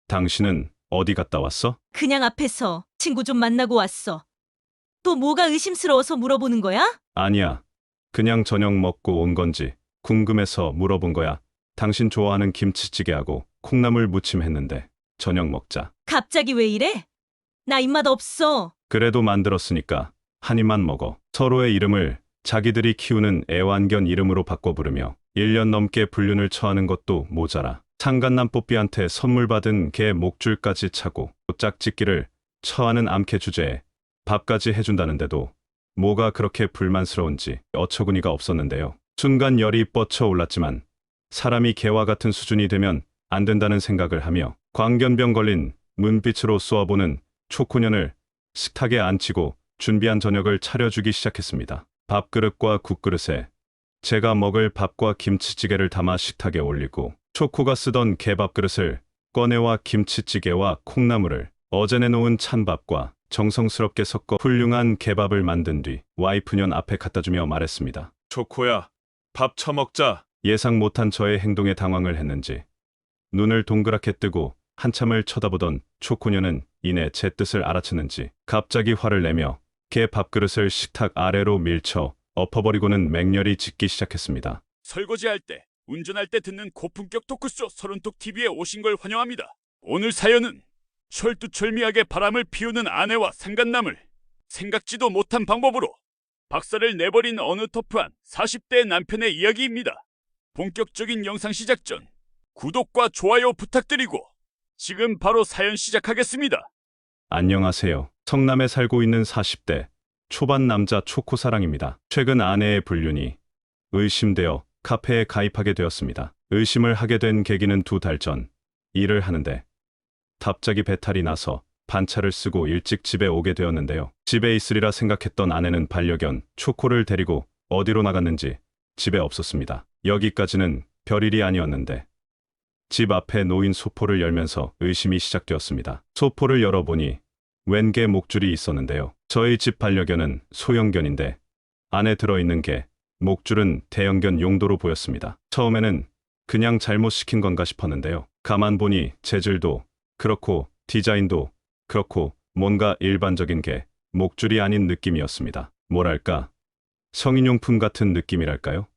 당신은 어디 갔다 왔어? 그냥 앞에서 친구 좀 만나고 왔어. 또 뭐가 의심스러워서 물어보는 거야? 아니야. 그냥 저녁 먹고 온 건지 궁금해서 물어본 거야. 당신 좋아하는 김치찌개하고 콩나물 무침 했는데 저녁 먹자. 갑자기 왜 이래? 나 입맛 없어. 그래도 만들었으니까 한 입만 먹어. 서로의 이름을 자기들이 키우는 애완견 이름으로 바꿔 부르며 1년 넘게 불륜을 처하는 것도 모자라 창간남 뽀삐한테 선물 받은 개 목줄까지 차고 짝짓기를 처하는 암캐 주제에 밥까지 해준다는데도 뭐가 그렇게 불만스러운지 어처구니가 없었는데요. 순간 열이 뻗쳐 올랐지만 사람이 개와 같은 수준이 되면 안 된다는 생각을 하며 광견병 걸린 문빛으로 쏘아보는 초코년을 식탁에 앉히고 준비한 저녁을 차려주기 시작했습니다. 밥그릇과 국그릇에 제가 먹을 밥과 김치찌개를 담아 식탁에 올리고 초코가 쓰던 개밥그릇을 꺼내와 김치찌개와 콩나물을 어제 내놓은 찬밥과 정성스럽게 섞어 훌륭한 개밥을 만든 뒤 와이프년 앞에 갖다주며 말했습니다. 초코야, 밥 처먹자. 예상 못한 저의 행동에 당황을 했는지 눈을 동그랗게 뜨고 한참을 쳐다보던 초코녀는 이내 제 뜻을 알아챘는지 갑자기 화를 내며 개 밥그릇을 식탁 아래로 밀쳐 엎어버리고는 맹렬히 짖기 시작했습니다. 설거지할 때, 운전할 때 듣는 고품격 토크쇼 서른톡 TV에 오신 걸 환영합니다. 오늘 사연은 철두철미하게 바람을 피우는 아내와 상간남을 생각지도 못한 방법으로 박살을 내버린 어느 터프한 40대 남편의 이야기입니다. 본격적인 영상 시작 전 구독과 좋아요 부탁드리고 지금 바로 사연 시작하겠습니다. 안녕하세요. 성남에 살고 있는 40대 초반 남자 초코사랑입니다. 최근 아내의 불륜이 의심되어 카페에 가입하게 되었습니다. 의심을 하게 된 계기는 2달 전 일을 하는데 갑자기 배탈이 나서 반차를 쓰고 일찍 집에 오게 되었는데요. 집에 있으리라 생각했던 아내는 반려견 초코를 데리고 어디로 나갔는지 집에 없었습니다. 여기까지는 별일이 아니었는데 집 앞에 놓인 소포를 열면서 의심이 시작되었습니다. 소포를 열어보니 웬개 목줄이 있었는데요. 저희 집 반려견은 소형견인데 안에 들어있는 게 목줄은 대형견 용도로 보였습니다. 처음에는 그냥 잘못 시킨 건가 싶었는데요. 가만 보니 재질도 그렇고 디자인도 그렇고 뭔가 일반적인 게 목줄이 아닌 느낌이었습니다. 뭐랄까 성인용품 같은 느낌이랄까요?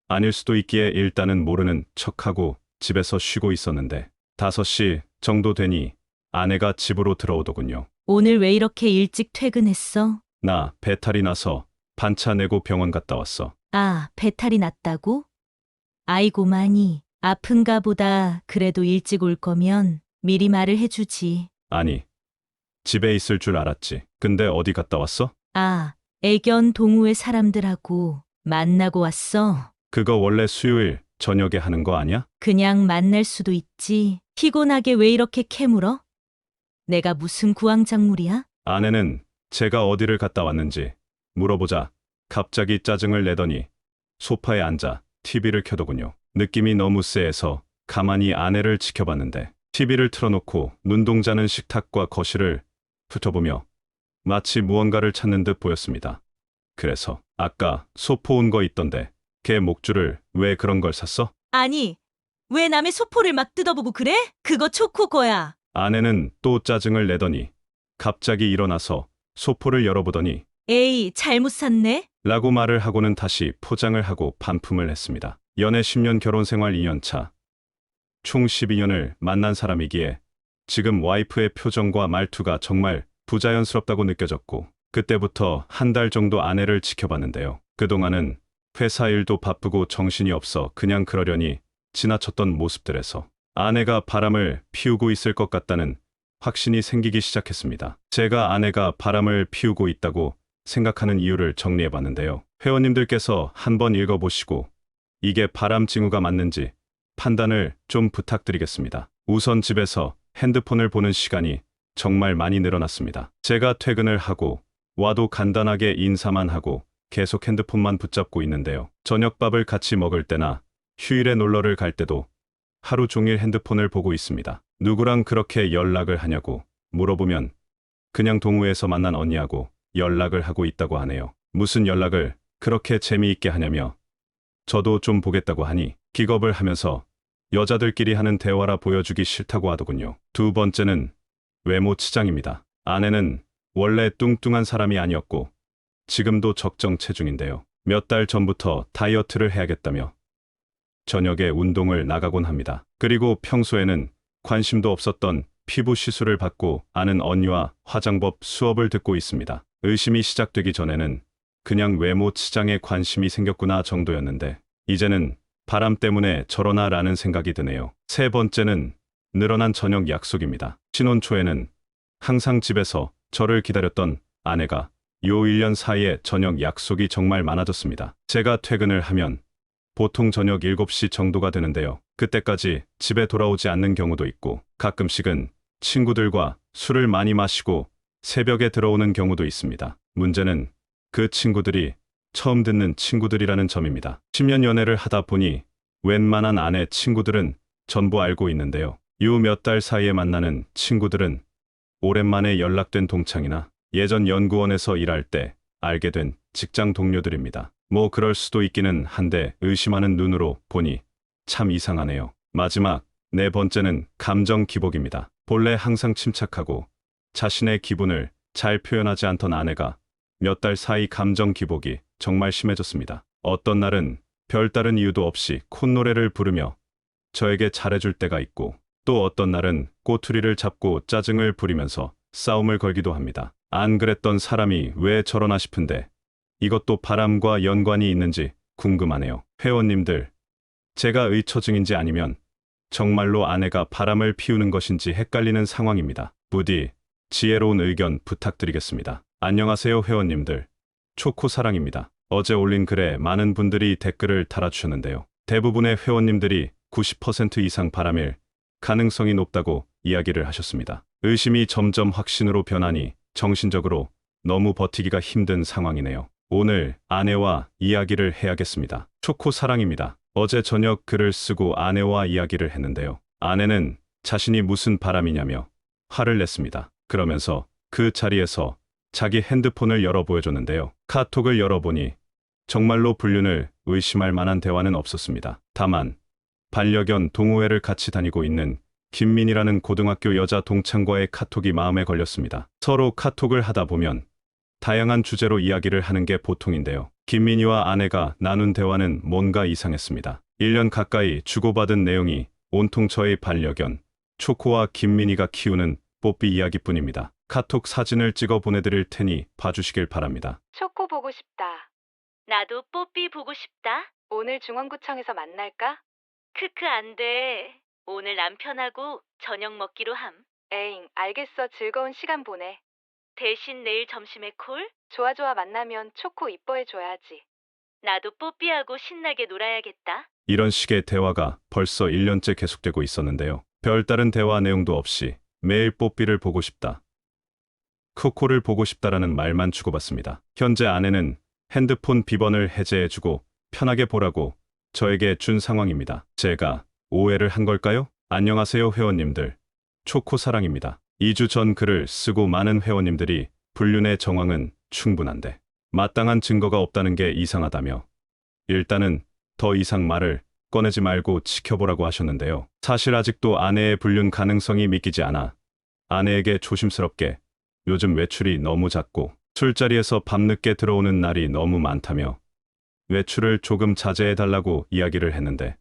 아닐 수도 있기에 일단은 모르는 척하고 집에서 쉬고 있었는데 5시 정도 되니 아내가 집으로 들어오더군요. 오늘 왜 이렇게 일찍 퇴근했어? 나 배탈이 나서 반차 내고 병원 갔다 왔어. 아, 배탈이 났다고? 아이고 많이 아픈가 보다. 그래도 일찍 올 거면 미리 말을 해주지. 아니, 집에 있을 줄 알았지. 근데 어디 갔다 왔어? 아, 애견 동호회 사람들하고 만나고 왔어. 그거 원래 수요일 저녁에 하는 거 아니야? 그냥 만날 수도 있지. 피곤하게 왜 이렇게 캐물어? 내가 무슨 구황작물이야? 아내는 제가 어디를 갔다 왔는지 물어보자 갑자기 짜증을 내더니 소파에 앉아 TV를 켜더군요. 느낌이 너무 쎄해서 가만히 아내를 지켜봤는데 TV를 틀어놓고 눈동자는 식탁과 거실을 훑어보며 마치 무언가를 찾는 듯 보였습니다. 그래서 아까 소포 온 거 있던데 걔 목줄을 왜 그런 걸 샀어? 아니, 왜 남의 소포를 막 뜯어보고 그래? 그거 초코 거야. 아내는 또 짜증을 내더니 갑자기 일어나서 소포를 열어보더니 에이, 잘못 샀네? 라고 말을 하고는 다시 포장을 하고 반품을 했습니다. 연애 10년 결혼 생활 2년 차. 총 12년을 만난 사람이기에 지금 와이프의 표정과 말투가 정말 부자연스럽다고 느껴졌고 그때부터 한 달 정도 아내를 지켜봤는데요. 그동안은 회사 일도 바쁘고 정신이 없어 그냥 그러려니 지나쳤던 모습들에서 아내가 바람을 피우고 있을 것 같다는 확신이 생기기 시작했습니다. 제가 아내가 바람을 피우고 있다고 생각하는 이유를 정리해봤는데요. 회원님들께서 한번 읽어보시고 이게 바람 징후가 맞는지 판단을 좀 부탁드리겠습니다. 우선 집에서 핸드폰을 보는 시간이 정말 많이 늘어났습니다. 제가 퇴근을 하고 와도 간단하게 인사만 하고 계속 핸드폰만 붙잡고 있는데요. 저녁밥을 같이 먹을 때나 휴일에 놀러를 갈 때도 하루 종일 핸드폰을 보고 있습니다. 누구랑 그렇게 연락을 하냐고 물어보면 그냥 동호회에서 만난 언니하고 연락을 하고 있다고 하네요. 무슨 연락을 그렇게 재미있게 하냐며 저도 좀 보겠다고 하니 기겁을 하면서 여자들끼리 하는 대화라 보여주기 싫다고 하더군요. 두 번째는 외모 치장입니다. 아내는 원래 뚱뚱한 사람이 아니었고 지금도 적정 체중인데요. 몇 달 전부터 다이어트를 해야겠다며 저녁에 운동을 나가곤 합니다. 그리고 평소에는 관심도 없었던 피부 시술을 받고 아는 언니와 화장법 수업을 듣고 있습니다. 의심이 시작되기 전에는 그냥 외모 치장에 관심이 생겼구나 정도였는데 이제는 바람 때문에 저러나 라는 생각이 드네요. 세 번째는 늘어난 저녁 약속입니다. 신혼 초에는 항상 집에서 저를 기다렸던 아내가 요 1년 사이에 저녁 약속이 정말 많아졌습니다. 제가 퇴근을 하면 보통 저녁 7시 정도가 되는데요. 그때까지 집에 돌아오지 않는 경우도 있고 가끔씩은 친구들과 술을 많이 마시고 새벽에 들어오는 경우도 있습니다. 문제는 그 친구들이 처음 듣는 친구들이라는 점입니다. 10년 연애를 하다 보니 웬만한 아내 친구들은 전부 알고 있는데요. 요 몇 달 사이에 만나는 친구들은 오랜만에 연락된 동창이나 예전 연구원에서 일할 때 알게 된 직장 동료들입니다. 뭐 그럴 수도 있기는 한데 의심하는 눈으로 보니 참 이상하네요. 마지막 네 번째는 감정 기복입니다. 본래 항상 침착하고 자신의 기분을 잘 표현하지 않던 아내가 몇 달 사이 감정 기복이 정말 심해졌습니다. 어떤 날은 별다른 이유도 없이 콧노래를 부르며 저에게 잘해줄 때가 있고 또 어떤 날은 꼬투리를 잡고 짜증을 부리면서 싸움을 걸기도 합니다. 안 그랬던 사람이 왜 저러나 싶은데 이것도 바람과 연관이 있는지 궁금하네요. 회원님들, 제가 의처증인지 아니면 정말로 아내가 바람을 피우는 것인지 헷갈리는 상황입니다. 부디 지혜로운 의견 부탁드리겠습니다. 안녕하세요 회원님들. 초코사랑입니다. 어제 올린 글에 많은 분들이 댓글을 달아주셨는데요. 대부분의 회원님들이 90% 이상 바람일 가능성이 높다고 이야기를 하셨습니다. 의심이 점점 확신으로 변하니 정신적으로 너무 버티기가 힘든 상황이네요. 오늘 아내와 이야기를 해야겠습니다. 초코사랑입니다. 어제 저녁 글을 쓰고 아내와 이야기를 했는데요. 아내는 자신이 무슨 바람이냐며 화를 냈습니다. 그러면서 그 자리에서 자기 핸드폰을 열어 보여줬는데요. 카톡을 열어보니 정말로 불륜을 의심할 만한 대화는 없었습니다. 다만 반려견 동호회를 같이 다니고 있는 김민이라는 고등학교 여자 동창과의 카톡이 마음에 걸렸습니다. 서로 카톡을 하다 보면 다양한 주제로 이야기를 하는 게 보통인데요. 김민희와 아내가 나눈 대화는 뭔가 이상했습니다. 1년 가까이 주고받은 내용이 온통 저의 반려견 초코와 김민희가 키우는 뽀삐 이야기뿐입니다. 카톡 사진을 찍어 보내드릴 테니 봐주시길 바랍니다. 초코 보고 싶다. 나도 뽀삐 보고 싶다. 오늘 중원구청에서 만날까? 크크 안 돼. 오늘 남편하고 저녁 먹기로 함. 에잉, 알겠어. 즐거운 시간 보내. 대신 내일 점심에 콜? 좋아 좋아, 만나면 초코 이뻐해줘야지. 나도 뽀삐하고 신나게 놀아야겠다. 이런 식의 대화가 벌써 1년째 계속되고 있었는데요. 별다른 대화 내용도 없이 매일 뽀삐를 보고 싶다, 코코를 보고 싶다라는 말만 주고받습니다. 현재 아내는 핸드폰 비번을 해제해주고 편하게 보라고 저에게 준 상황입니다. 제가 오해를 한 걸까요? 안녕하세요 회원님들. 초코사랑입니다. 2주 전 글을 쓰고 많은 회원님들이 불륜의 정황은 충분한데 마땅한 증거가 없다는 게 이상하다며 일단은 더 이상 말을 꺼내지 말고 지켜보라고 하셨는데요. 사실 아직도 아내의 불륜 가능성이 믿기지 않아 아내에게 조심스럽게 요즘 외출이 너무 잦고 술자리에서 밤늦게 들어오는 날이 너무 많다며 외출을 조금 자제해달라고 이야기를 했는데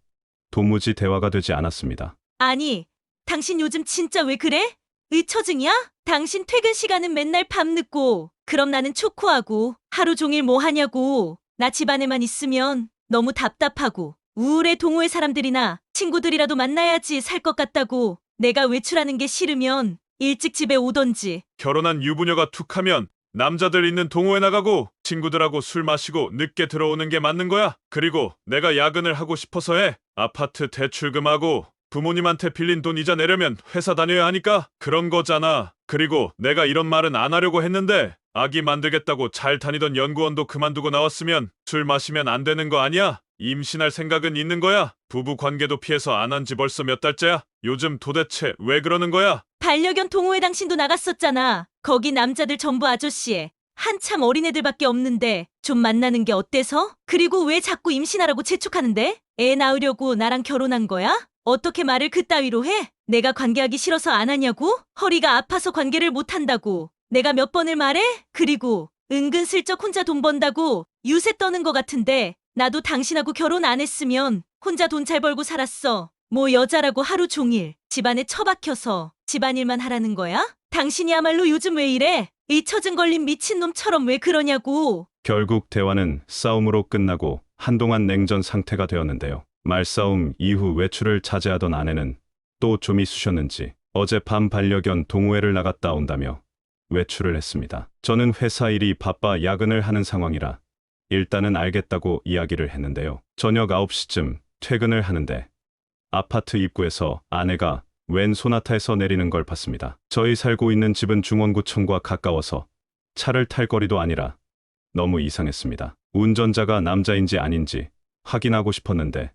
도무지 대화가 되지 않았습니다. 아니, 당신 요즘 진짜 왜 그래? 의처증이야? 당신 퇴근 시간은 맨날 밤늦고 그럼 나는 초코하고 하루 종일 뭐 하냐고. 나 집안에만 있으면 너무 답답하고 우울해. 동호회 사람들이나 친구들이라도 만나야지 살 것 같다고. 내가 외출하는 게 싫으면 일찍 집에 오던지. 결혼한 유부녀가 툭하면 남자들 있는 동호회 나가고 친구들하고 술 마시고 늦게 들어오는 게 맞는 거야? 그리고 내가 야근을 하고 싶어서 해. 아파트 대출금하고 부모님한테 빌린 돈 이자 내려면 회사 다녀야 하니까 그런 거잖아. 그리고 내가 이런 말은 안 하려고 했는데 아기 만들겠다고 잘 다니던 연구원도 그만두고 나왔으면 술 마시면 안 되는 거 아니야? 임신할 생각은 있는 거야? 부부 관계도 피해서 안 한 지 벌써 몇 달째야? 요즘 도대체 왜 그러는 거야? 반려견 동호회 당신도 나갔었잖아. 거기 남자들 전부 아저씨에 한참 어린애들밖에 없는데 좀 만나는 게 어때서? 그리고 왜 자꾸 임신하라고 재촉하는데? 애 낳으려고 나랑 결혼한 거야? 어떻게 말을 그따위로 해? 내가 관계하기 싫어서 안 하냐고? 허리가 아파서 관계를 못 한다고. 내가 몇 번을 말해? 그리고 은근슬쩍 혼자 돈 번다고 유세 떠는 것 같은데 나도 당신하고 결혼 안 했으면 혼자 돈 잘 벌고 살았어. 뭐 여자라고 하루 종일 집안에 처박혀서 집안일만 하라는 거야? 당신이야말로 요즘 왜 이래? 잊혀진 걸린 미친놈처럼 왜 그러냐고. 결국 대화는 싸움으로 끝나고 한동안 냉전 상태가 되었는데요. 말싸움 이후 외출을 자제하던 아내는 또 좀이 쑤셨는지 어젯밤 반려견 동호회를 나갔다 온다며 외출을 했습니다. 저는 회사 일이 바빠 야근을 하는 상황이라 일단은 알겠다고 이야기를 했는데요. 저녁 9시쯤 퇴근을 하는데 아파트 입구에서 아내가 웬 소나타에서 내리는 걸 봤습니다. 저희 살고 있는 집은 중원구청과 가까워서 차를 탈 거리도 아니라 너무 이상했습니다. 운전자가 남자인지 아닌지 확인하고 싶었는데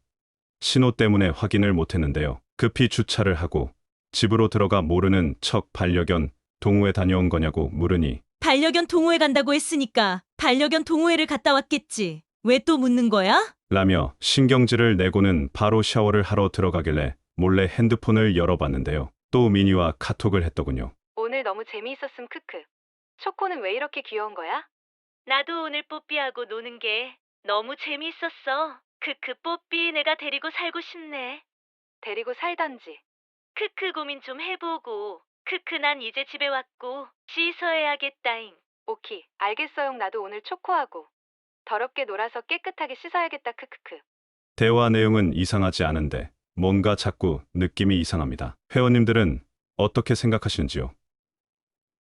신호 때문에 확인을 못했는데요. 급히 주차를 하고 집으로 들어가 모르는 척 반려견 동호회 다녀온 거냐고 물으니 반려견 동호회 간다고 했으니까 반려견 동호회를 갔다 왔겠지. 왜 또 묻는 거야? 라며 신경질을 내고는 바로 샤워를 하러 들어가길래 몰래 핸드폰을 열어봤는데요. 또 미니와 카톡을 했더군요. 오늘 너무 재미있었음 크크. 초코는 왜 이렇게 귀여운 거야? 나도 오늘 뽀삐하고 노는 게 너무 재미있었어. 크크 뽀삐 내가 데리고 살고 싶네. 데리고 살던지. 크크 고민 좀 해보고. 크크 난 이제 집에 왔고 씻어야겠다잉. 오키, 알겠어용. 나도 오늘 초코하고 더럽게 놀아서 깨끗하게 씻어야겠다 크크크. 대화 내용은 이상하지 않은데 뭔가 자꾸 느낌이 이상합니다. 회원님들은 어떻게 생각하시는지요?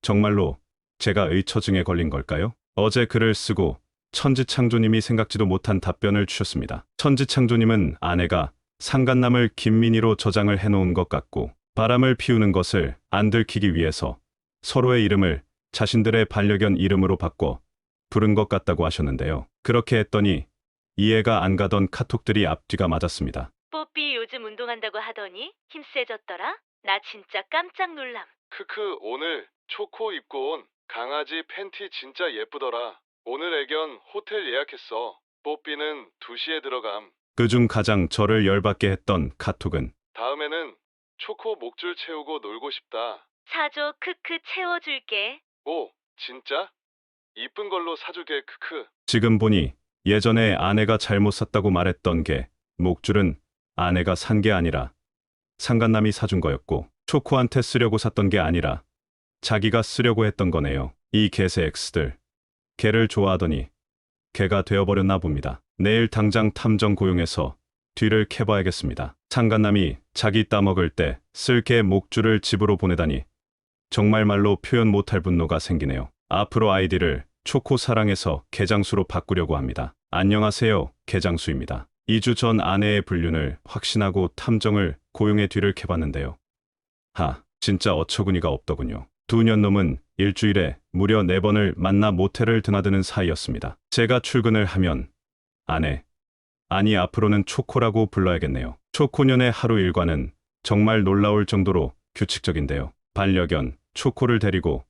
정말로 제가 의처증에 걸린 걸까요? 어제 글을 쓰고 천지창조님이 생각지도 못한 답변을 주셨습니다. 천지창조님은 아내가 상간남을 김민희로 저장을 해놓은 것 같고 바람을 피우는 것을 안 들키기 위해서 서로의 이름을 자신들의 반려견 이름으로 바꿔 부른 것 같다고 하셨는데요. 그렇게 했더니 이해가 안 가던 카톡들이 앞뒤가 맞았습니다. 뽀삐 요즘 운동한다고 하더니 힘 세졌더라? 나 진짜 깜짝 놀람. 크크 오늘 초코 입고 온 강아지 팬티 진짜 예쁘더라. 오늘 애견 호텔 예약했어. 뽀삐는 2시에 들어감. 그중 가장 저를 열받게 했던 카톡은 다음에는 초코 목줄 채우고 놀고 싶다. 사줘 크크 채워줄게. 오, 진짜? 이쁜 걸로 사주게 크크. 지금 보니 예전에 아내가 잘못 샀다고 말했던 게 목줄은 아내가 산 게 아니라 상간남이 사준 거였고 초코한테 쓰려고 샀던 게 아니라 자기가 쓰려고 했던 거네요. 이 개새 X들. 개를 좋아하더니 개가 되어버렸나 봅니다. 내일 당장 탐정 고용해서 뒤를 캐봐야겠습니다. 상간남이 자기 따먹을 때 쓸 개 목줄을 집으로 보내다니 정말 말로 표현 못할 분노가 생기네요. 앞으로 아이디를 초코 사랑해서 개장수로 바꾸려고 합니다. 안녕하세요, 개장수입니다. 2주 전 아내의 불륜을 확신하고 탐정을 고용해 뒤를 캐봤는데요. 진짜 어처구니가 없더군요. 2년 넘은 일주일에 무려 4번을 만나 모텔을 드나드는 사이였습니다. 제가 출근을 하면 아니 앞으로는 초코라고 불러야겠네요. 초코년의 하루 일과는 정말 놀라울 정도로 규칙적인데요. 반려견 초코를 데리고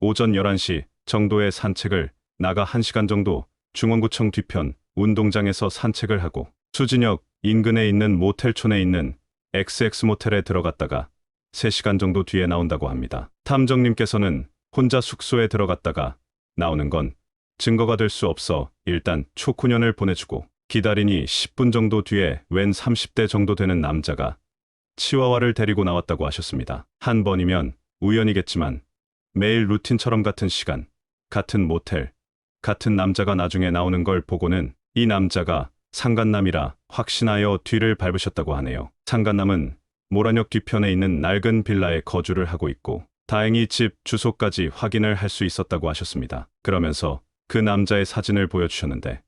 오전 11시 정도의 산책을 나가 1시간 정도 중원구청 뒤편 운동장에서 산책을 하고 수진역 인근에 있는 모텔촌에 있는 XX 모텔에 들어갔다가 3시간 정도 뒤에 나온다고 합니다. 탐정님께서는 혼자 숙소에 들어갔다가 나오는 건 증거가 될 수 없어 일단 초코년을 보내주고 기다리니 10분 정도 뒤에 웬 30대 정도 되는 남자가 치와와를 데리고 나왔다고 하셨습니다. 한 번이면 우연이겠지만 매일 루틴처럼 같은 시간, 같은 모텔, 같은 남자가 나중에 나오는 걸 보고는 이 남자가 상간남이라 확신하여 뒤를 밟으셨다고 하네요. 상간남은 모란역 뒤편에 있는 낡은 빌라에 거주를 하고 있고 다행히 집 주소까지 확인을 할 수 있었다고 하셨습니다. 그러면서 그 남자의 사진을 보여주셨는데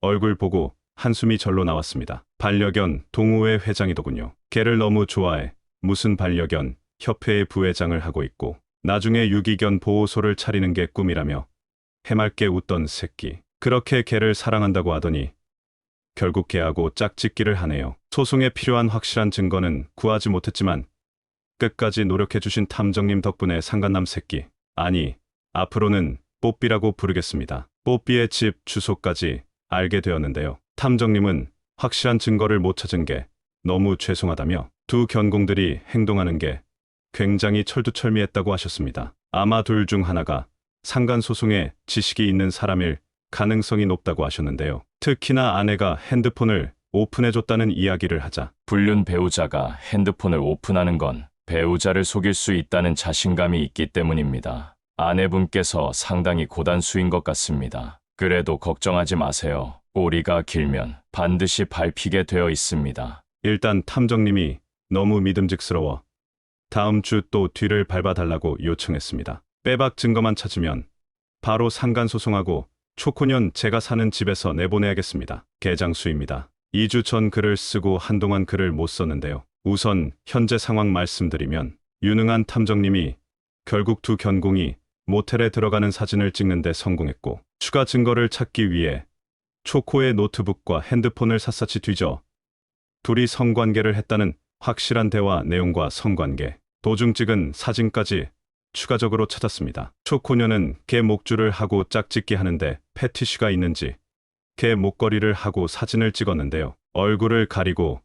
얼굴 보고 한숨이 절로 나왔습니다. 반려견 동호회 회장이더군요. 개를 너무 좋아해 무슨 반려견 협회의 부회장을 하고 있고 나중에 유기견 보호소를 차리는 게 꿈이라며 해맑게 웃던 새끼. 그렇게 개를 사랑한다고 하더니 결국 개하고 짝짓기를 하네요. 소송에 필요한 확실한 증거는 구하지 못했지만 끝까지 노력해주신 탐정님 덕분에 상간남 새끼, 앞으로는 뽀삐라고 부르겠습니다. 뽀삐의 집 주소까지 알게 되었는데요. 탐정님은 확실한 증거를 못 찾은 게 너무 죄송하다며 두 견공들이 행동하는 게 굉장히 철두철미했다고 하셨습니다. 아마 둘 중 하나가 상간소송에 지식이 있는 사람일 가능성이 높다고 하셨는데요. 특히나 아내가 핸드폰을 오픈해줬다는 이야기를 하자 불륜 배우자가 핸드폰을 오픈하는 건 배우자를 속일 수 있다는 자신감이 있기 때문입니다. 아내분께서 상당히 고단수인 것 같습니다. 그래도 걱정하지 마세요. 꼬리가 길면 반드시 밟히게 되어 있습니다. 일단 탐정님이 너무 믿음직스러워 다음 주 또 뒤를 밟아달라고 요청했습니다. 빼박 증거만 찾으면 바로 상간소송하고 초코년 제가 사는 집에서 내보내야겠습니다. 개장수입니다. 2주 전 글을 쓰고 한동안 글을 못 썼는데요. 우선 현재 상황 말씀드리면 유능한 탐정님이 결국 두 견공이 모텔에 들어가는 사진을 찍는데 성공했고 추가 증거를 찾기 위해 초코의 노트북과 핸드폰을 샅샅이 뒤져 둘이 성관계를 했다는 확실한 대화 내용과 성관계, 도중 찍은 사진까지 추가적으로 찾았습니다. 초코녀는 개 목줄을 하고 짝짓기 하는데 패티쉬가 있는지 개 목걸이를 하고 사진을 찍었는데요. 얼굴을 가리고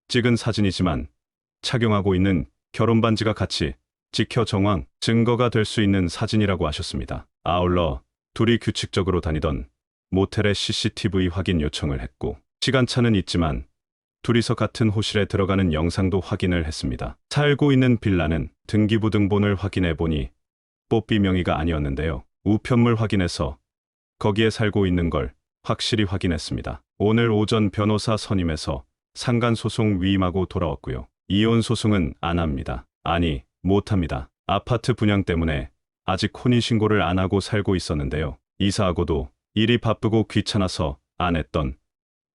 찍은 사진이지만 착용하고 있는 결혼반지가 같이 찍혀 정황 증거가 될 수 있는 사진이라고 하셨습니다. 아울러 둘이 규칙적으로 다니던 모텔의 CCTV 확인 요청을 했고 시간차는 있지만 둘이서 같은 호실에 들어가는 영상도 확인을 했습니다. 살고 있는 빌라는 등기부등본을 확인해 보니 뽀삐 명의가 아니었는데요. 우편물 확인해서 거기에 살고 있는 걸 확실히 확인했습니다. 오늘 오전 변호사 선임해서 상간소송 위임하고 돌아왔고요. 이혼 소송은 안 합니다. 아니, 못합니다. 아파트 분양 때문에 아직 혼인신고를 안 하고 살고 있었는데요. 이사하고도 일이 바쁘고 귀찮아서 안 했던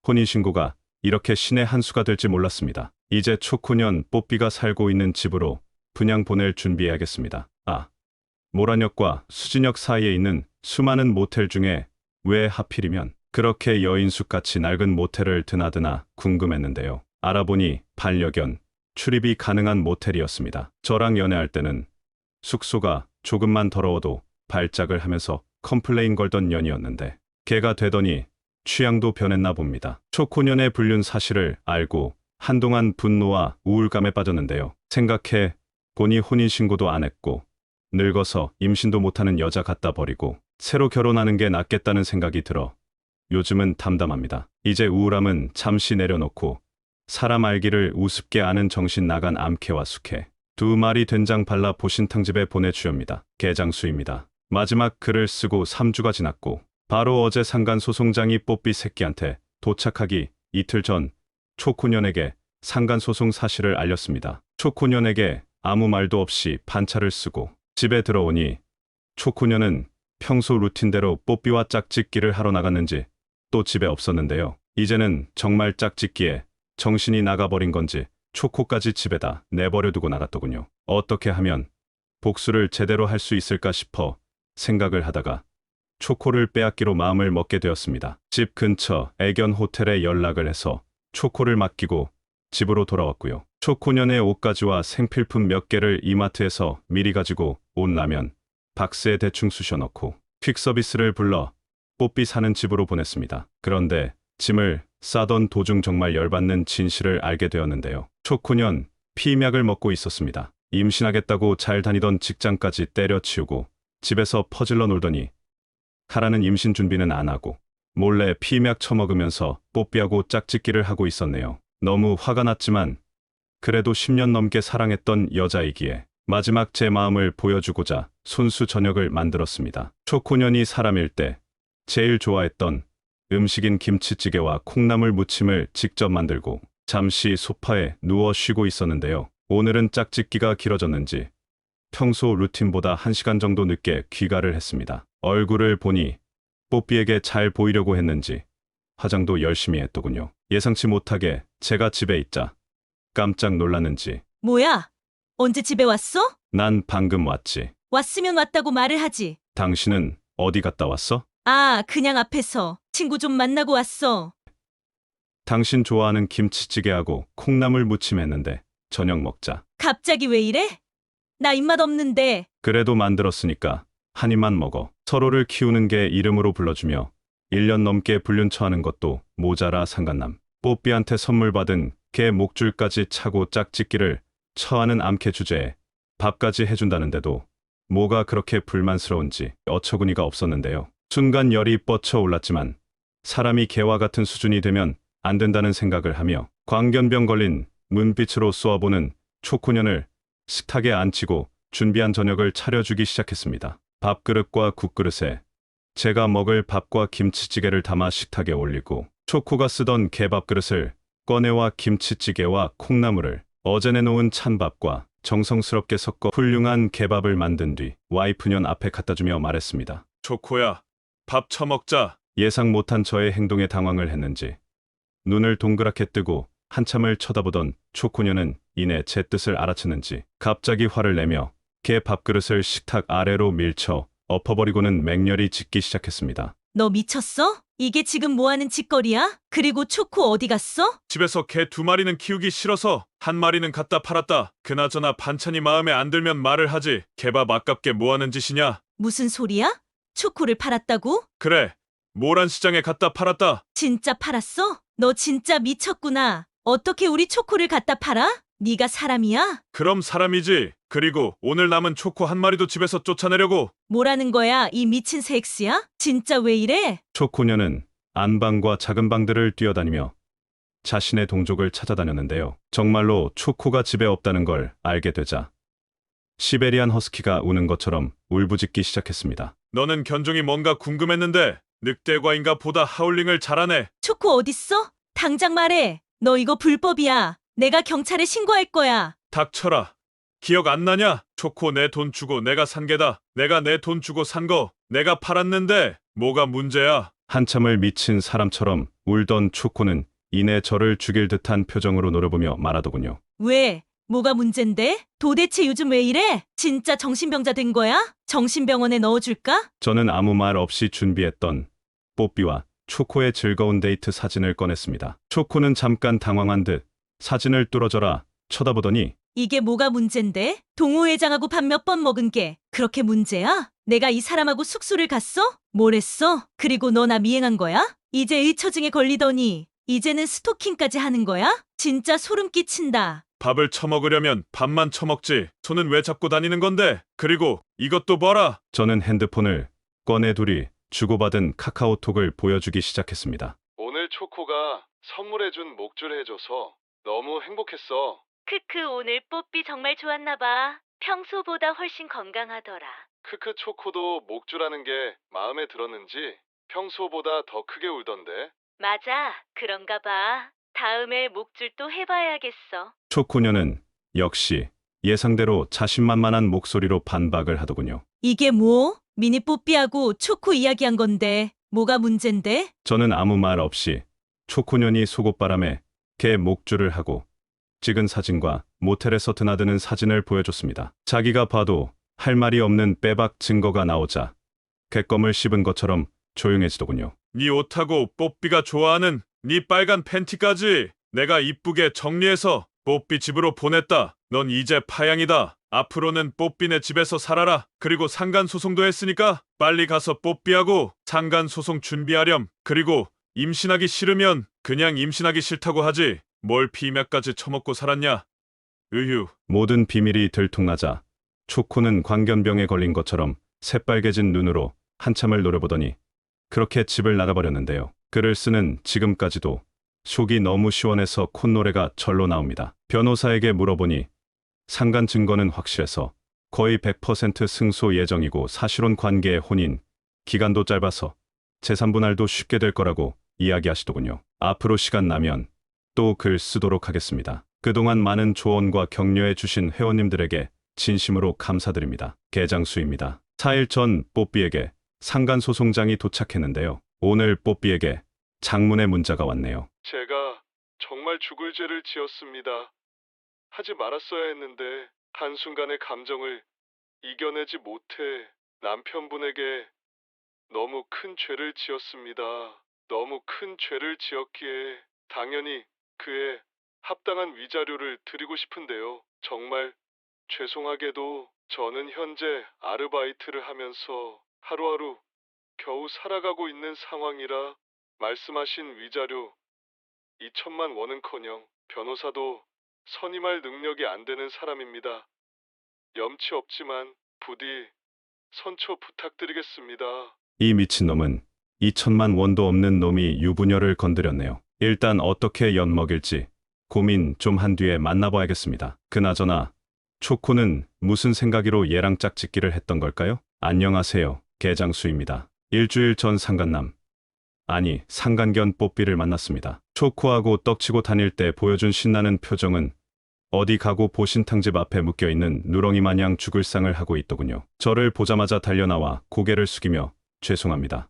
혼인신고가 이렇게 신의 한 수가 될지 몰랐습니다. 이제 초코년 뽀삐가 살고 있는 집으로 분양 보낼 준비해야겠습니다. 모란역과 수진역 사이에 있는 수많은 모텔 중에 왜 하필이면 그렇게 여인숙같이 낡은 모텔을 드나드나 궁금했는데요. 알아보니 반려견 출입이 가능한 모텔이었습니다. 저랑 연애할 때는 숙소가 조금만 더러워도 발작을 하면서 컴플레인 걸던 년이었는데 개가 되더니 취향도 변했나 봅니다. 초코년의 불륜 사실을 알고 한동안 분노와 우울감에 빠졌는데요. 생각해 보니 혼인신고도 안 했고 늙어서 임신도 못하는 여자 갖다 버리고 새로 결혼하는 게 낫겠다는 생각이 들어 요즘은 담담합니다. 이제 우울함은 잠시 내려놓고 사람 알기를 우습게 아는 정신 나간 암캐와 숙회 2마리 된장 발라 보신탕집에 보내주렵니다. 개장수입니다. 마지막 글을 쓰고 3주가 지났고 바로 어제 상간소송장이 뽀삐 새끼한테 도착하기 이틀 전 초코년에게 상간소송 사실을 알렸습니다. 초코년에게 아무 말도 없이 반차를 쓰고 집에 들어오니 초코년은 평소 루틴대로 뽀삐와 짝짓기를 하러 나갔는지 또 집에 없었는데요. 이제는 정말 짝짓기에 정신이 나가버린 건지 초코까지 집에다 내버려두고 나갔더군요. 어떻게 하면 복수를 제대로 할 수 있을까 싶어 생각을 하다가 초코를 빼앗기로 마음을 먹게 되었습니다. 집 근처 애견 호텔에 연락을 해서 초코를 맡기고 집으로 돌아왔고요. 초코년의 옷가지와 생필품 몇 개를 이마트에서 미리 가지고 온 라면 박스에 대충 쑤셔넣고 퀵서비스를 불러 뽀삐 사는 집으로 보냈습니다. 그런데 짐을 싸던 도중 정말 열받는 진실을 알게 되었는데요. 초코년 피임약을 먹고 있었습니다. 임신하겠다고 잘 다니던 직장까지 때려치우고 집에서 퍼질러 놀더니 하라는 임신 준비는 안 하고 몰래 피임약 처먹으면서 뽀삐하고 짝짓기를 하고 있었네요. 너무 화가 났지만 그래도 10년 넘게 사랑했던 여자이기에 마지막 제 마음을 보여주고자 손수 저녁을 만들었습니다. 초코년이 사람일 때 제일 좋아했던 음식인 김치찌개와 콩나물 무침을 직접 만들고 잠시 소파에 누워 쉬고 있었는데요. 오늘은 짝짓기가 길어졌는지 평소 루틴보다 1시간 정도 늦게 귀가를 했습니다. 얼굴을 보니 뽀삐에게 잘 보이려고 했는지 화장도 열심히 했더군요. 예상치 못하게 제가 집에 있자 깜짝 놀랐는지 뭐야? 언제 집에 왔어? 난 방금 왔지. 왔으면 왔다고 말을 하지. 당신은 어디 갔다 왔어? 그냥 앞에서 친구 좀 만나고 왔어. 당신 좋아하는 김치찌개하고 콩나물 무침 했는데 저녁 먹자. 갑자기 왜 이래? 나 입맛 없는데. 그래도 만들었으니까 한 입만 먹어. 서로를 키우는 게 이름으로 불러주며 1년 넘게 불륜 처하는 것도 모자라 상간남. 뽀삐한테 선물 받은 개 목줄까지 차고 짝짓기를 처하는 암캐 주제에 밥까지 해준다는데도 뭐가 그렇게 불만스러운지 어처구니가 없었는데요. 순간 열이 뻗쳐 올랐지만 사람이 개와 같은 수준이 되면 안 된다는 생각을 하며 광견병 걸린 문빛으로 쏘아보는 초코년을 식탁에 앉히고 준비한 저녁을 차려주기 시작했습니다. 밥그릇과 국그릇에 제가 먹을 밥과 김치찌개를 담아 식탁에 올리고 초코가 쓰던 개밥그릇을 꺼내와 김치찌개와 콩나물을 어제 내놓은 찬밥과 정성스럽게 섞어 훌륭한 개밥을 만든 뒤 와이프년 앞에 갖다주며 말했습니다. 초코야, 밥 처먹자. 예상 못한 저의 행동에 당황을 했는지 눈을 동그랗게 뜨고 한참을 쳐다보던 초코녀는 이내 제 뜻을 알아챘는지 갑자기 화를 내며 개 밥그릇을 식탁 아래로 밀쳐 엎어버리고는 맹렬히 짖기 시작했습니다. 너 미쳤어? 이게 지금 뭐하는 짓거리야? 그리고 초코 어디 갔어? 집에서 개 2마리는 키우기 싫어서 1마리는 갖다 팔았다. 그나저나 반찬이 마음에 안 들면 말을 하지. 개밥 아깝게 뭐하는 짓이냐? 무슨 소리야? 초코를 팔았다고? 그래, 모란시장에 갖다 팔았다. 진짜 팔았어? 너 진짜 미쳤구나. 어떻게 우리 초코를 갖다 팔아? 네가 사람이야? 그럼 사람이지. 그리고 오늘 남은 초코 1마리도 집에서 쫓아내려고. 뭐라는 거야, 이 미친 섹스야? 진짜 왜 이래? 초코녀는 안방과 작은 방들을 뛰어다니며 자신의 동족을 찾아다녔는데요. 정말로 초코가 집에 없다는 걸 알게 되자 시베리안 허스키가 우는 것처럼 울부짖기 시작했습니다. 너는 견종이 뭔가 궁금했는데 늑대과인가 보다 하울링을 잘하네. 초코 어딨어? 당장 말해. 너 이거 불법이야. 내가 경찰에 신고할 거야. 닥쳐라. 기억 안 나냐? 초코 내 돈 주고 내가 산 게다. 내가 내 돈 주고 산 거 내가 팔았는데 뭐가 문제야? 한참을 미친 사람처럼 울던 초코는 이내 저를 죽일 듯한 표정으로 노려보며 말하더군요. 왜? 뭐가 문젠데? 도대체 요즘 왜 이래? 진짜 정신병자 된 거야? 정신병원에 넣어줄까? 저는 아무 말 없이 준비했던 뽀삐와 초코의 즐거운 데이트 사진을 꺼냈습니다. 초코는 잠깐 당황한 듯 사진을 뚫어져라 쳐다보더니 이게 뭐가 문젠데? 동호회장하고 밥 몇 번 먹은 게 그렇게 문제야? 내가 이 사람하고 숙소를 갔어? 뭘 했어? 그리고 너 나 미행한 거야? 이제 의처증에 걸리더니 이제는 스토킹까지 하는 거야? 진짜 소름 끼친다. 밥을 처먹으려면 밥만 처먹지. 손은 왜 잡고 다니는 건데? 그리고 이것도 봐라. 저는 핸드폰을 꺼내두리 주고받은 카카오톡을 보여주기 시작했습니다. 오늘 초코가 선물해준 목줄 해줘서 너무 행복했어. 크크, 오늘 뽀삐 정말 좋았나 봐. 평소보다 훨씬 건강하더라. 크크 초코도 목줄하는 게 마음에 들었는지 평소보다 더 크게 울던데. 맞아, 그런가 봐. 다음에 목줄 또 해봐야겠어. 초코녀는 역시 예상대로 자신만만한 목소리로 반박을 하더군요. 이게 뭐? 미니 뽀삐하고 초코 이야기한 건데 뭐가 문젠데? 저는 아무 말 없이 초코년이 속옷바람에 개 목줄을 하고 찍은 사진과 모텔에서 드나드는 사진을 보여줬습니다. 자기가 봐도 할 말이 없는 빼박 증거가 나오자 객검을 씹은 것처럼 조용해지더군요. 네 옷하고 뽀삐가 좋아하는 네 빨간 팬티까지 내가 이쁘게 정리해서 뽀삐 집으로 보냈다. 넌 이제 파양이다. 앞으로는 뽀삐네 집에서 살아라. 그리고 상간소송도 했으니까 빨리 가서 뽀삐하고 상간소송 준비하렴. 그리고 임신하기 싫으면 그냥 임신하기 싫다고 하지. 뭘 피맥까지 처먹고 살았냐. 으휴. 모든 비밀이 들통나자 초코는 광견병에 걸린 것처럼 새빨개진 눈으로 한참을 노려보더니 그렇게 집을 나가버렸는데요. 글을 쓰는 지금까지도 속이 너무 시원해서 콧노래가 절로 나옵니다. 변호사에게 물어보니 상간 증거는 확실해서 거의 100% 승소 예정이고 사실혼 관계의 혼인, 기간도 짧아서 재산 분할도 쉽게 될 거라고 이야기하시더군요. 앞으로 시간 나면 또 글 쓰도록 하겠습니다. 그동안 많은 조언과 격려해 주신 회원님들에게 진심으로 감사드립니다. 개장수입니다. 4일 전 뽀삐에게 상간소송장이 도착했는데요. 오늘 뽀삐에게 장문의 문자가 왔네요. 제가 정말 죽을 죄를 지었습니다. 하지 말았어야 했는데 한순간의 감정을 이겨내지 못해 남편분에게 너무 큰 죄를 지었습니다. 너무 큰 죄를 지었기에 당연히 그에 합당한 위자료를 드리고 싶은데요. 정말 죄송하게도 저는 현재 아르바이트를 하면서 하루하루 겨우 살아가고 있는 상황이라 말씀하신 위자료 2천만 원은커녕 변호사도 선임할 능력이 안 되는 사람입니다. 염치 없지만 부디 선처 부탁드리겠습니다. 이 미친놈은 2천만 원도 없는 놈이 유부녀를 건드렸네요. 일단 어떻게 엿먹일지 고민 좀 한 뒤에 만나봐야겠습니다. 그나저나 초코는 무슨 생각으로 얘랑 짝짓기를 했던 걸까요? 안녕하세요. 개장수입니다. 일주일 전 상간남, 아니 상간견 뽀삐를 만났습니다. 초코하고 떡치고 다닐 때 보여준 신나는 표정은 어디 가고 보신탕집 앞에 묶여있는 누렁이 마냥 죽을 상을 하고 있더군요. 저를 보자마자 달려나와 고개를 숙이며 죄송합니다.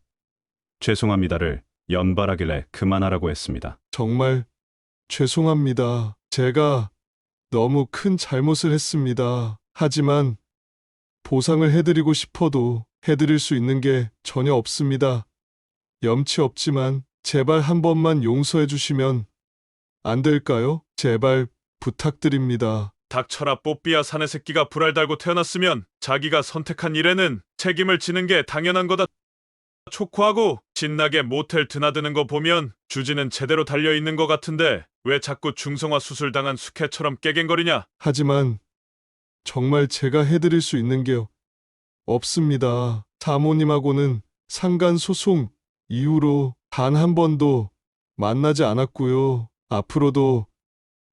죄송합니다를 연발하길래 그만하라고 했습니다. 정말 죄송합니다. 제가 너무 큰 잘못을 했습니다. 하지만 보상을 해드리고 싶어도 해드릴 수 있는 게 전혀 없습니다. 염치 없지만 제발 한 번만 용서해 주시면 안 될까요? 제발 부탁드립니다. 닥쳐라 뽀삐야. 사내 새끼가 불알 달고 태어났으면 자기가 선택한 일에는 책임을 지는 게 당연한 거다. 초코하고 신나게 모텔 드나드는 거 보면 주지는 제대로 달려있는 것 같은데 왜 자꾸 중성화 수술 당한 숙회처럼 깨갱거리냐? 하지만 정말 제가 해드릴 수 있는 게 없습니다. 사모님하고는 상간소송 이후로 단 한 번도 만나지 않았고요. 앞으로도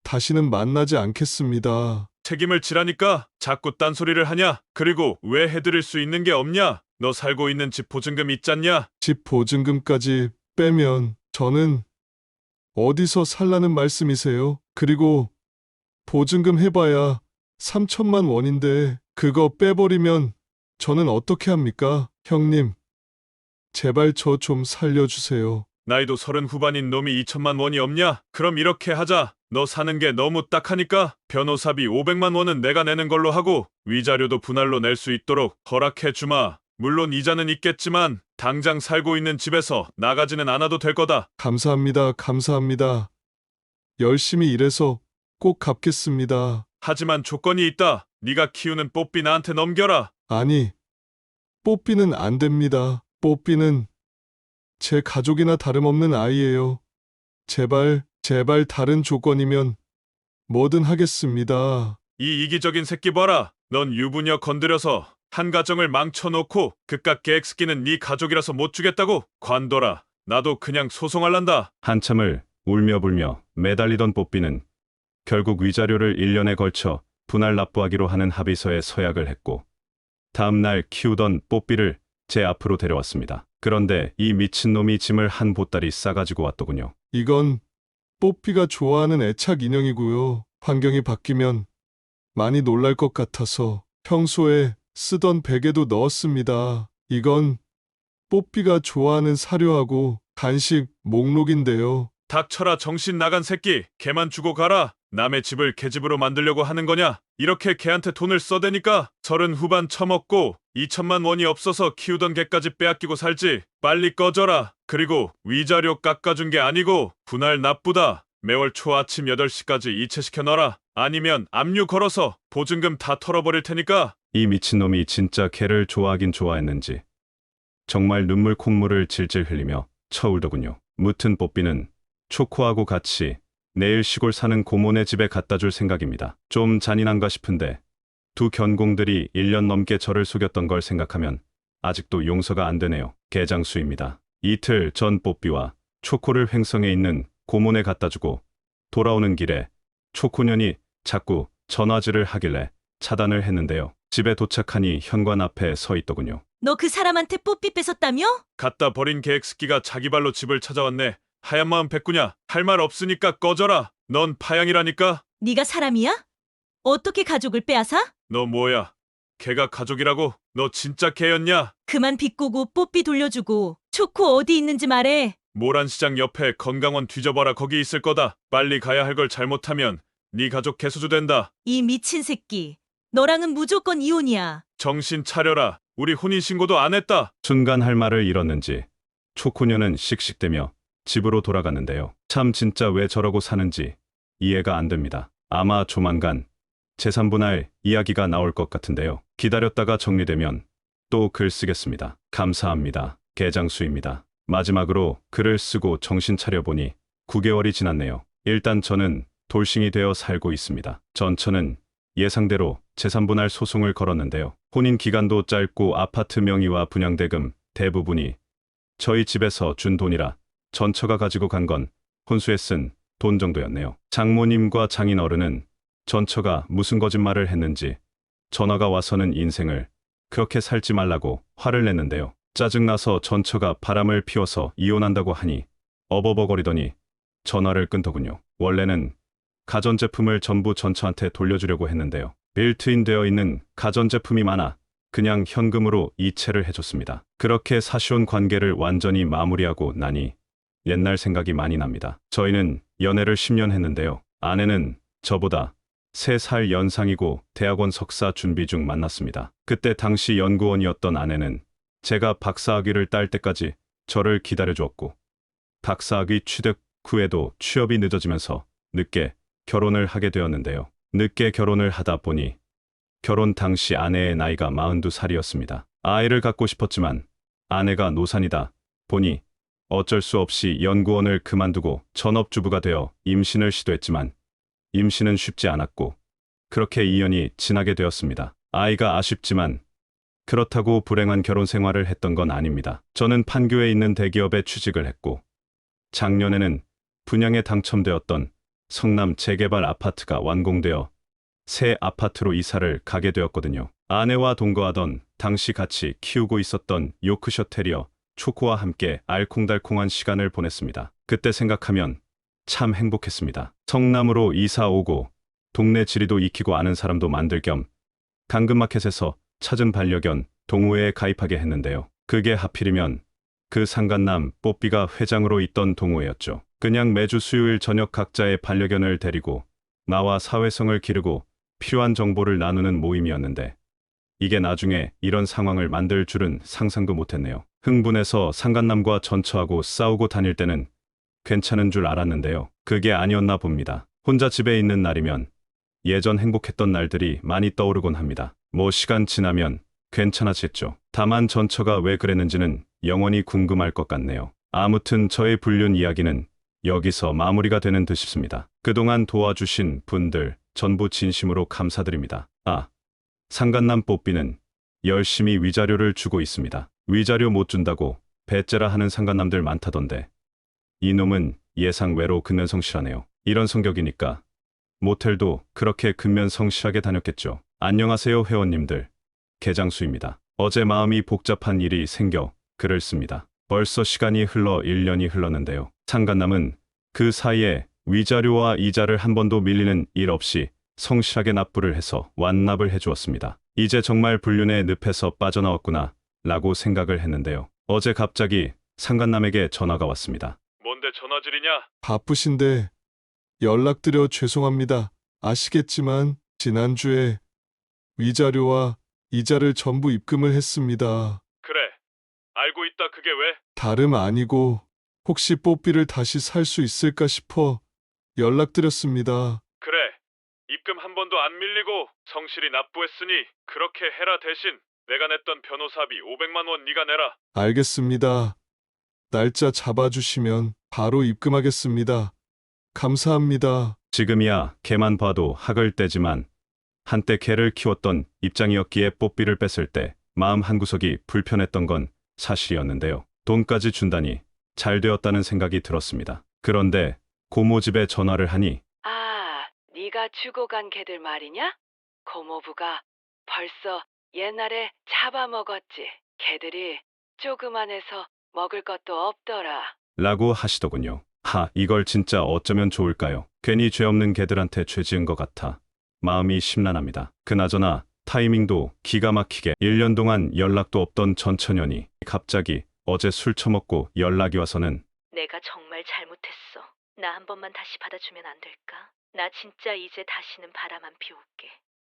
다시는 만나지 않겠습니다. 책임을 지라니까 자꾸 딴소리를 하냐? 그리고 왜 해드릴 수 있는 게 없냐? 너 살고 있는 집 보증금 있잖냐? 집 보증금까지 빼면 저는 어디서 살라는 말씀이세요? 그리고 보증금 해봐야 3천만 원인데 그거 빼버리면 저는 어떻게 합니까? 형님, 제발 저 좀 살려주세요. 나이도 30 후반인 놈이 2천만 원이 없냐? 그럼 이렇게 하자. 너 사는 게 너무 딱하니까 변호사비 500만 원은 내가 내는 걸로 하고 위자료도 분할로 낼 수 있도록 허락해 주마. 물론 이자는 있겠지만 당장 살고 있는 집에서 나가지는 않아도 될 거다. 감사합니다. 감사합니다. 열심히 일해서 꼭 갚겠습니다. 하지만 조건이 있다. 네가 키우는 뽀삐 나한테 넘겨라. 아니, 뽀삐는 안 됩니다. 뽀삐는 제 가족이나 다름없는 아이예요. 제발 다른 조건이면 뭐든 하겠습니다. 이 이기적인 새끼 봐라. 넌 유부녀 건드려서 한 가정을 망쳐놓고 그깟 개엑스끼는 네 가족이라서 못 주겠다고? 관둬라. 나도 그냥 소송할란다. 한참을 울며불며 매달리던 뽀삐는 결국 위자료를 1년에 걸쳐 분할 납부하기로 하는 합의서에 서약을 했고 다음 날 키우던 뽀삐를 제 앞으로 데려왔습니다. 그런데 이 미친놈이 짐을 한 보따리 싸가지고 왔더군요. 이건 뽀삐가 좋아하는 애착 인형이고요. 환경이 바뀌면 많이 놀랄 것 같아서 평소에 쓰던 베개도 넣었습니다. 이건 뽀삐가 좋아하는 사료하고 간식 목록인데요. 닥쳐라 정신 나간 새끼. 걔만 주고 가라. 남의 집을 개집으로 만들려고 하는 거냐? 이렇게 걔한테 돈을 써대니까 30 후반 처먹고 2천만 원이 없어서 키우던 개까지 빼앗기고 살지. 빨리 꺼져라. 그리고 위자료 깎아준 게 아니고 분할 납부다. 매월 초 아침 8시까지 이체시켜 놔라. 아니면 압류 걸어서 보증금 다 털어버릴 테니까. 이 미친놈이 진짜 걔를 좋아하긴 좋아했는지 정말 눈물 콧물을 질질 흘리며 쳐울더군요. 무튼 뽀삐는 초코하고 같이 내일 시골 사는 고모네 집에 갖다 줄 생각입니다. 좀 잔인한가 싶은데 두 견공들이 1년 넘게 저를 속였던 걸 생각하면 아직도 용서가 안 되네요. 개장수입니다. 이틀 전 뽀삐와 초코를 횡성에 있는 고모네 갖다 주고 돌아오는 길에 초코년이 자꾸 전화질을 하길래 차단을 했는데요. 집에 도착하니 현관 앞에 서 있더군요. 너 그 사람한테 뽀삐 뺏었다며? 갖다 버린 개엑스끼가 자기 발로 집을 찾아왔네. 하얀 마음 백구냐? 할 말 없으니까 꺼져라. 넌 파양이라니까. 네가 사람이야? 어떻게 가족을 빼앗아? 너 뭐야? 걔가 가족이라고? 너 진짜 걔였냐? 그만 비꼬고 뽀삐 돌려주고 초코 어디 있는지 말해. 모란시장 옆에 건강원 뒤져봐라. 거기 있을 거다. 빨리 가야 할 걸 잘못하면 네 가족 개수주 된다. 이 미친 새끼. 너랑은 무조건 이혼이야. 정신 차려라. 우리 혼인신고도 안 했다. 순간 할 말을 잃었는지 초코년은 씩씩대며 집으로 돌아갔는데요. 참 진짜 왜 저러고 사는지 이해가 안 됩니다. 아마 조만간 재산분할 이야기가 나올 것 같은데요. 기다렸다가 정리되면 또 글 쓰겠습니다. 감사합니다. 개장수입니다. 마지막으로 글을 쓰고 정신 차려보니 9개월이 지났네요. 일단 저는 돌싱이 되어 살고 있습니다. 전처는 예상대로 재산분할 소송을 걸었는데요. 혼인 기간도 짧고 아파트 명의와 분양대금 대부분이 저희 집에서 준 돈이라 전처가 가지고 간 건 혼수에 쓴 돈 정도였네요. 장모님과 장인어른은 전처가 무슨 거짓말을 했는지 전화가 와서는 인생을 그렇게 살지 말라고 화를 냈는데요. 짜증나서 전처가 바람을 피워서 이혼한다고 하니 어버버거리더니 전화를 끊더군요. 원래는 가전제품을 전부 전처한테 돌려주려고 했는데요. 빌트인 되어 있는 가전제품이 많아 그냥 현금으로 이체를 해줬습니다. 그렇게 사시온 관계를 완전히 마무리하고 나니 옛날 생각이 많이 납니다. 저희는 연애를 10년 했는데요. 아내는 저보다 3살 연상이고 대학원 석사 준비 중 만났습니다. 그때 당시 연구원이었던 아내는 제가 박사학위를 딸 때까지 저를 기다려주었고 박사학위 취득 후에도 취업이 늦어지면서 늦게 결혼을 하게 되었는데요. 늦게 결혼을 하다 보니 결혼 당시 아내의 나이가 42살이었습니다. 아이를 갖고 싶었지만 아내가 노산이다 보니 어쩔 수 없이 연구원을 그만두고 전업주부가 되어 임신을 시도했지만 임신은 쉽지 않았고 그렇게 2년이 지나게 되었습니다. 아이가 아쉽지만 그렇다고 불행한 결혼 생활을 했던 건 아닙니다. 저는 판교에 있는 대기업에 취직을 했고 작년에는 분양에 당첨되었던 성남 재개발 아파트가 완공되어 새 아파트로 이사를 가게 되었거든요. 아내와 동거하던 당시 같이 키우고 있었던 요크셔 테리어 초코와 함께 알콩달콩한 시간을 보냈습니다. 그때 생각하면 참 행복했습니다. 성남으로 이사 오고 동네 지리도 익히고 아는 사람도 만들 겸 당근마켓에서 찾은 반려견 동호회에 가입하게 했는데요. 그게 하필이면 그 상간남 뽀삐가 회장으로 있던 동호회였죠. 그냥 매주 수요일 저녁 각자의 반려견을 데리고 나와 사회성을 기르고 필요한 정보를 나누는 모임이었는데 이게 나중에 이런 상황을 만들 줄은 상상도 못했네요. 흥분해서 상간남과 전처하고 싸우고 다닐 때는 괜찮은 줄 알았는데요. 그게 아니었나 봅니다. 혼자 집에 있는 날이면 예전 행복했던 날들이 많이 떠오르곤 합니다. 뭐 시간 지나면 괜찮아지겠죠. 다만 전처가 왜 그랬는지는 영원히 궁금할 것 같네요. 아무튼 저의 불륜 이야기는 여기서 마무리가 되는 듯 싶습니다. 그동안 도와주신 분들 전부 진심으로 감사드립니다. 상간남 뽀삐는 열심히 위자료를 주고 있습니다. 위자료 못 준다고 배째라 하는 상간남들 많다던데 이놈은 예상 외로 근면성실하네요. 이런 성격이니까 모텔도 그렇게 근면성실하게 다녔겠죠. 안녕하세요 회원님들. 개장수입니다. 어제 마음이 복잡한 일이 생겨 글을 씁니다. 벌써 시간이 흘러 1년이 흘렀는데요. 상간남은 그 사이에 위자료와 이자를 한 번도 밀리는 일 없이 성실하게 납부를 해서 완납을 해주었습니다. 이제 정말 불륜의 늪에서 빠져나왔구나 라고 생각을 했는데요. 어제 갑자기 상간남에게 전화가 왔습니다. 뭔데 전화질이냐? 바쁘신데 연락드려 죄송합니다. 아시겠지만 지난주에 위자료와 이자를 전부 입금을 했습니다. 그래. 알고 있다. 그게 왜? 다름 아니고 혹시 뽀삐를 다시 살 수 있을까 싶어 연락드렸습니다. 그래. 입금 한 번도 안 밀리고 성실히 납부했으니 그렇게 해라. 대신 내가 냈던 변호사비 500만 원 네가 내라. 알겠습니다. 날짜 잡아주시면 바로 입금하겠습니다. 감사합니다. 지금이야 개만 봐도 학을 떼지만 한때 개를 키웠던 입장이었기에 뽀삐를 뺐을 때 마음 한구석이 불편했던 건 사실이었는데요. 돈까지 준다니 잘 되었다는 생각이 들었습니다. 그런데 고모 집에 전화를 하니 네가 주고 간 개들 말이냐? 고모부가 벌써 옛날에 잡아먹었지. 개들이 조그만해서 먹을 것도 없더라. 라고 하시더군요. 이걸 진짜 어쩌면 좋을까요? 괜히 죄 없는 개들한테 죄 지은 것 같아 마음이 심란합니다. 그나저나 타이밍도 기가 막히게 1년 동안 연락도 없던 전처년이 갑자기 어제 술 처먹고 연락이 와서는 내가 정말 잘못했어. 나 한 번만 다시 받아주면 안 될까? 나 진짜 이제 다시는 바람 안 피울게.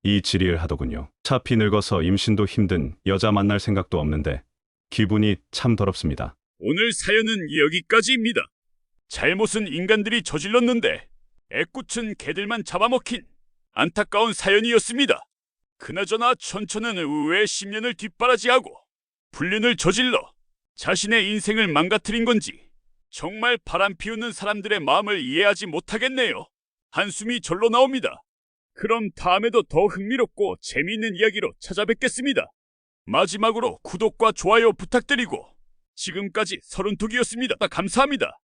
이 질의를 하더군요. 차피 늙어서 임신도 힘든 여자 만날 생각도 없는데 기분이 참 더럽습니다. 오늘 사연은 여기까지입니다. 잘못은 인간들이 저질렀는데 애꿎은 개들만 잡아먹힌 안타까운 사연이었습니다. 그나저나 전처는 왜 10년을 뒷바라지하고 불륜을 저질러 자신의 인생을 망가뜨린 건지 정말 바람 피우는 사람들의 마음을 이해하지 못하겠네요. 한숨이 절로 나옵니다. 그럼 다음에도 더 흥미롭고 재미있는 이야기로 찾아뵙겠습니다. 마지막으로 구독과 좋아요 부탁드리고 지금까지 서른톡이었습니다. 감사합니다.